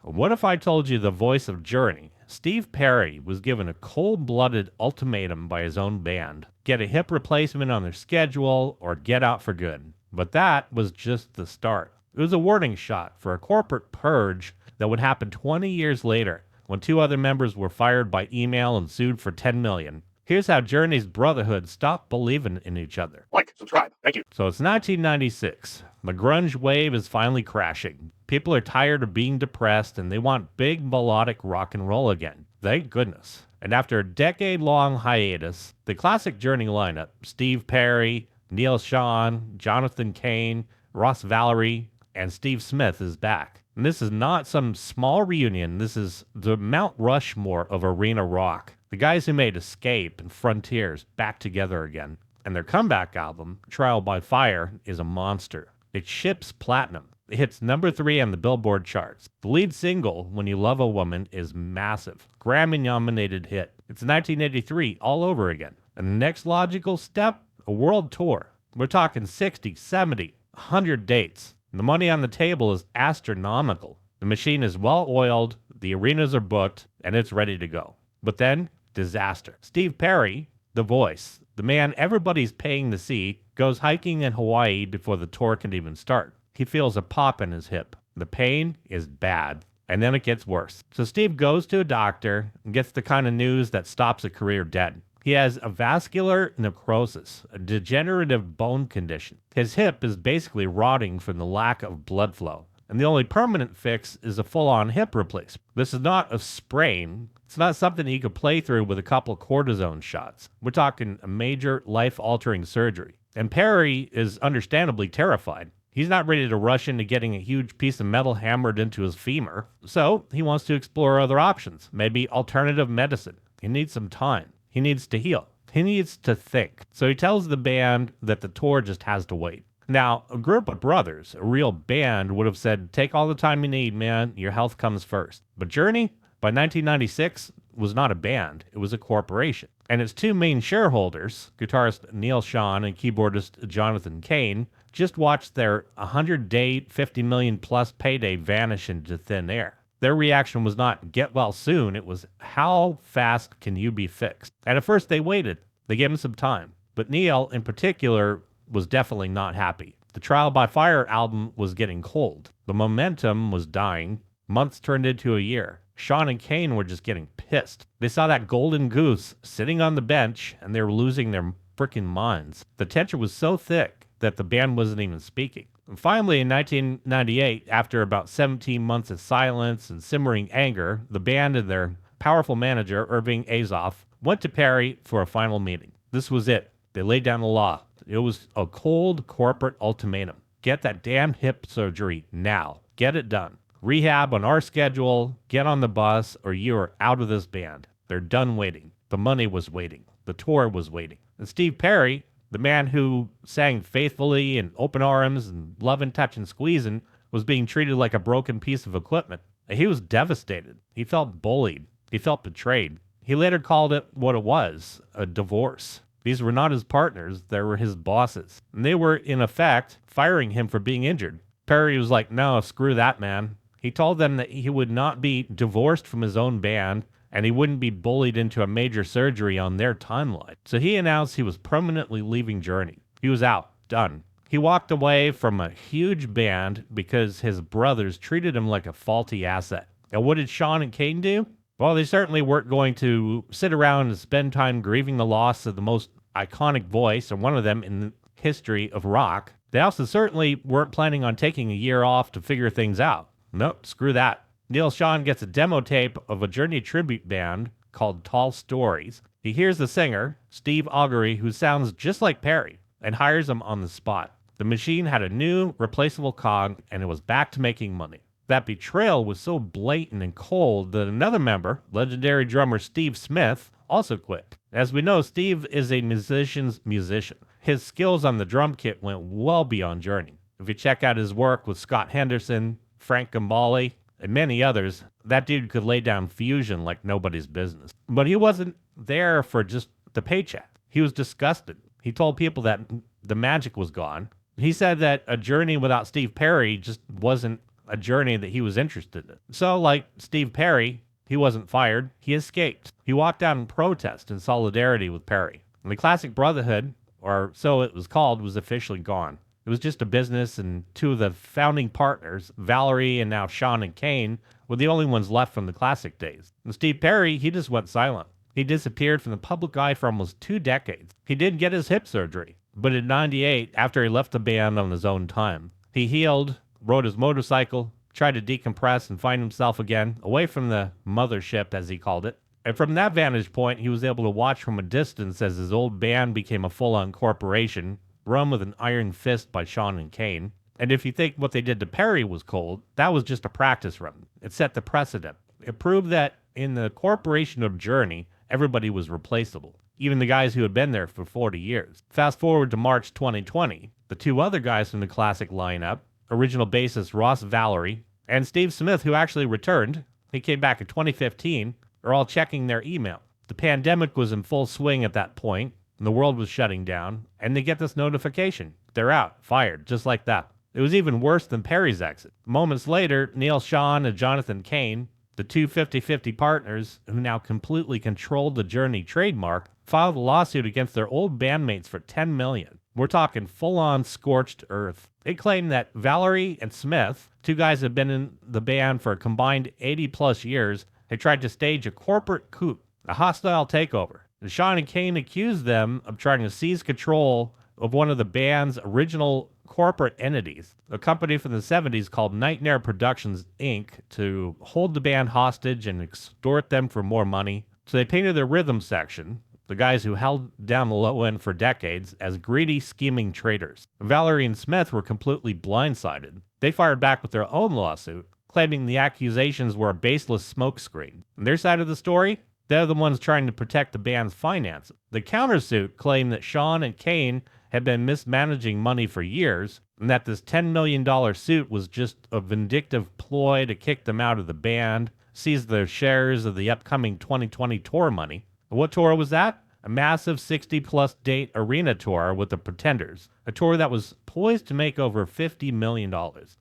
What if I told you the voice of Journey? Steve Perry was given a cold-blooded ultimatum by his own band. Get a hip replacement on their schedule or get out for good. But that was just the start. It was a warning shot for a corporate purge that would happen 20 years later when two other members were fired by email and sued for $10 million. Here's how Journey's brotherhood stopped believing in each other. Like, subscribe. Thank you. So it's 1996. The grunge wave is finally crashing. People are tired of being depressed and they want big melodic rock and roll again. Thank goodness. And after a decade-long hiatus, the classic Journey lineup, Steve Perry, Neil Schon, Jonathan Cain, Ross Valerie, and Steve Smith is back. And this is not some small reunion. This is the Mount Rushmore of arena rock. The guys who made Escape and Frontiers back together again. And their comeback album, Trial by Fire, is a monster. It ships platinum. It hits number 3 on the Billboard charts. The lead single, When You Love a Woman, is massive. Grammy-nominated hit. It's 1983 all over again. And the next logical step? A world tour. We're talking 60, 70, 100 dates. The money on the table is astronomical. The machine is well-oiled, the arenas are booked, and it's ready to go. But then, disaster. Steve Perry, the voice, the man everybody's paying to see, goes hiking in Hawaii before the tour can even start. He feels a pop in his hip. The pain is bad. And then it gets worse. So Steve goes to a doctor and gets the kind of news that stops a career dead. He has a vascular necrosis, a degenerative bone condition. His hip is basically rotting from the lack of blood flow. And the only permanent fix is a full-on hip replacement. This is not a sprain. It's not something you could play through with a couple cortisone shots. We're talking a major life-altering surgery. And Perry is understandably terrified. He's not ready to rush into getting a huge piece of metal hammered into his femur. So he wants to explore other options, maybe alternative medicine. He needs some time. He needs to heal. He needs to think. So he tells the band that the tour just has to wait. Now, a group of brothers, a real band, would have said, take all the time you need, man. Your health comes first. But Journey, by 1996, was not a band. It was a corporation. And its two main shareholders, guitarist Neil Schon and keyboardist Jonathan Cain, just watched their 100-day, $50 million plus payday vanish into thin air. Their reaction was not, get well soon. It was, how fast can you be fixed? And at first they waited. They gave him some time. But Neil, in particular, was definitely not happy. The Trial by Fire album was getting cold. The momentum was dying. Months turned into a year. Schon and Cain were just getting pissed. They saw that golden goose sitting on the bench, and they were losing their freaking minds. The tension was so thick that the band wasn't even speaking. And finally, in 1998, after about 17 months of silence and simmering anger, the band and their powerful manager, Irving Azoff, went to Perry for a final meeting. This was it. They laid down the law. It was a cold corporate ultimatum. Get that damn hip surgery now. Get it done. Rehab on our schedule, get on the bus, or you are out of this band. They're done waiting. The money was waiting. The tour was waiting. And Steve Perry, the man who sang faithfully in open arms and loving, touching, squeezing, was being treated like a broken piece of equipment. He was devastated. He felt bullied. He felt betrayed. He later called it what it was, a divorce. These were not his partners, they were his bosses. And they were, in effect, firing him for being injured. Perry was like, no, screw that, man. He told them that he would not be divorced from his own band, and he wouldn't be bullied into a major surgery on their timeline. So he announced he was permanently leaving Journey. He was out. Done. He walked away from a huge band because his brothers treated him like a faulty asset. And what did Schon and Cain do? Well, they certainly weren't going to sit around and spend time grieving the loss of the most iconic voice, and one of them in the history of rock. They also certainly weren't planning on taking a year off to figure things out. Nope, screw that. Neil Schon gets a demo tape of a Journey tribute band called Tall Stories. He hears the singer, Steve Augury, who sounds just like Perry, and hires him on the spot. The machine had a new, replaceable cog, and it was back to making money. That betrayal was so blatant and cold that another member, legendary drummer Steve Smith, also quit. As we know, Steve is a musician's musician. His skills on the drum kit went well beyond Journey. If you check out his work with Scott Henderson, Frank Gambale, and many others, that dude could lay down fusion like nobody's business. But he wasn't there for just the paycheck. He was disgusted. He told people that the magic was gone. He said that a Journey without Steve Perry just wasn't a journey that he was interested in. So, like Steve Perry, he wasn't fired, he escaped. He walked out in protest in solidarity with Perry. And the classic brotherhood, or so it was called, was officially gone. It was just a business, and two of the founding partners, Valerie and now Schon and Cain, were the only ones left from the classic days. And Steve Perry, he just went silent. He disappeared from the public eye for almost 2 decades. He did get his hip surgery, but in '98, after he left the band on his own time, he healed, rode his motorcycle, tried to decompress and find himself again, away from the mothership, as he called it. And from that vantage point, he was able to watch from a distance as his old band became a full-on corporation, run with an iron fist by Schon and Cain. And if you think what they did to Perry was cold, that was just a practice run. It set the precedent. It proved that in the corporation of Journey, everybody was replaceable, even the guys who had been there for 40 years. Fast forward to March 2020, the two other guys from the classic lineup, original bassist Ross Valerie and Steve Smith, who actually returned, he came back in 2015, are all checking their email. The pandemic was in full swing at that point, and the world was shutting down, and they get this notification. They're out, fired, just like that. It was even worse than Perry's exit. Moments later, Neil Schon and Jonathan Cain, the two 50-50 partners who now completely controlled the Journey trademark, filed a lawsuit against their old bandmates for $10 million. We're talking full-on scorched earth. They claim that Valerie and Smith, two guys that have been in the band for a combined 80-plus years, had tried to stage a corporate coup, a hostile takeover. And Schon and Cain accused them of trying to seize control of one of the band's original corporate entities, a company from the 70s called Nightmare Productions, Inc., to hold the band hostage and extort them for more money. So they painted their rhythm section, the guys who held down the low end for decades, as greedy, scheming traitors. Valerie and Smith were completely blindsided. They fired back with their own lawsuit, claiming the accusations were a baseless smokescreen. On their side of the story, they're the ones trying to protect the band's finances. The countersuit claimed that Schon and Cain had been mismanaging money for years, and that this $10 million suit was just a vindictive ploy to kick them out of the band, seize their shares of the upcoming 2020 tour money. What tour was that? A massive 60-plus date arena tour with the Pretenders, a tour that was poised to make over $50 million.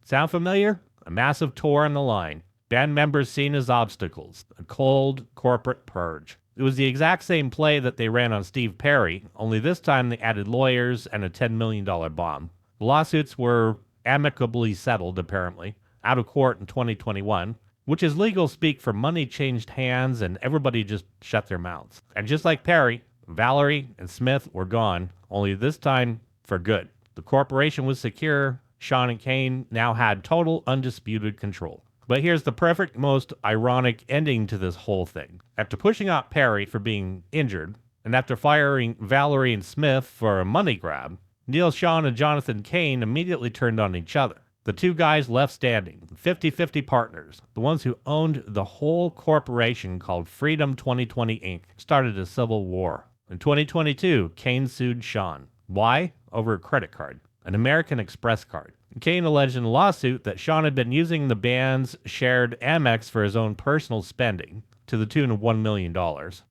Sound familiar? A massive tour on the line. Band members seen as obstacles. A cold corporate purge. It was the exact same play that they ran on Steve Perry, only this time they added lawyers and a $10 million bond. The lawsuits were amicably settled, apparently, out of court in 2021, which is legal speak for money changed hands and everybody just shut their mouths. And just like Perry, Valerie and Smith were gone, only this time for good. The corporation was secure. Schon and Cain now had total undisputed control. But here's the perfect, most ironic ending to this whole thing. After pushing out Perry for being injured, and after firing Valerie and Smith for a money grab, Neil Schon and Jonathan Cain immediately turned on each other. The two guys left standing, 50-50 partners, the ones who owned the whole corporation called Freedom 2020 Inc., started a civil war. In 2022, Cain sued Schon. Why? Over a credit card, an American Express card. Cain alleged in a lawsuit that Schon had been using the band's shared Amex for his own personal spending, to the tune of $1 million.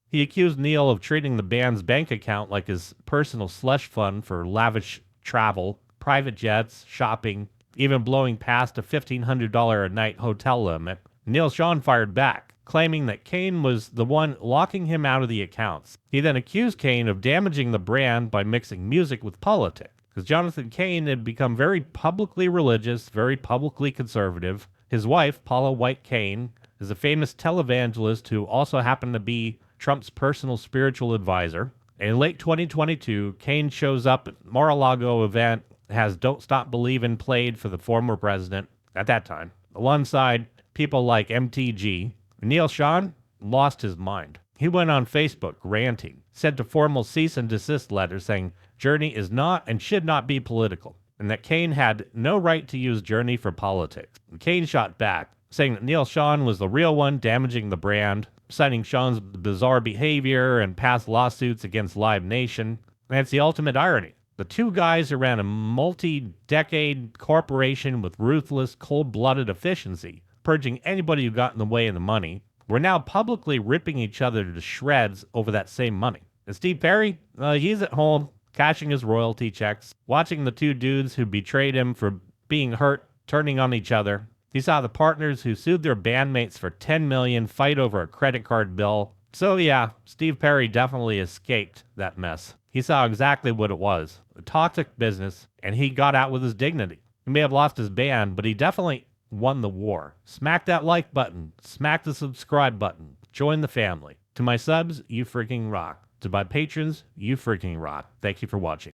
He accused Neil of treating the band's bank account like his personal slush fund for lavish travel, private jets, shopping, even blowing past a $1,500 a night hotel limit. Neil Schon fired back, claiming that Cain was the one locking him out of the accounts. He then accused Cain of damaging the brand by mixing music with politics. Because Jonathan Cain had become very publicly religious, very publicly conservative. His wife, Paula White Cain, is a famous televangelist who also happened to be Trump's personal spiritual advisor. And in late 2022, Cain shows up at Mar-a-Lago event, has Don't Stop Believin' played for the former president at that time, alongside people like MTG. Neil Schon lost his mind. He went on Facebook ranting, sent a formal cease and desist letter saying Journey is not and should not be political, and that Cain had no right to use Journey for politics. And Cain shot back, saying that Neil Schon was the real one damaging the brand, citing Sean's bizarre behavior and past lawsuits against Live Nation. And it's the ultimate irony. The two guys who ran a multi-decade corporation with ruthless, cold-blooded efficiency, purging anybody who got in the way of the money, were now publicly ripping each other to shreds over that same money. And Steve Perry, he's at home, cashing his royalty checks, watching the two dudes who betrayed him for being hurt, turning on each other. He saw the partners who sued their bandmates for $10 million fight over a credit card bill. So yeah, Steve Perry definitely escaped that mess. He saw exactly what it was, a toxic business, and he got out with his dignity. He may have lost his band, but he definitely won the war. Smack that like button, smack the subscribe button, join the family. To my subs, you freaking rock. To my patrons, you freaking rock. Thank you for watching.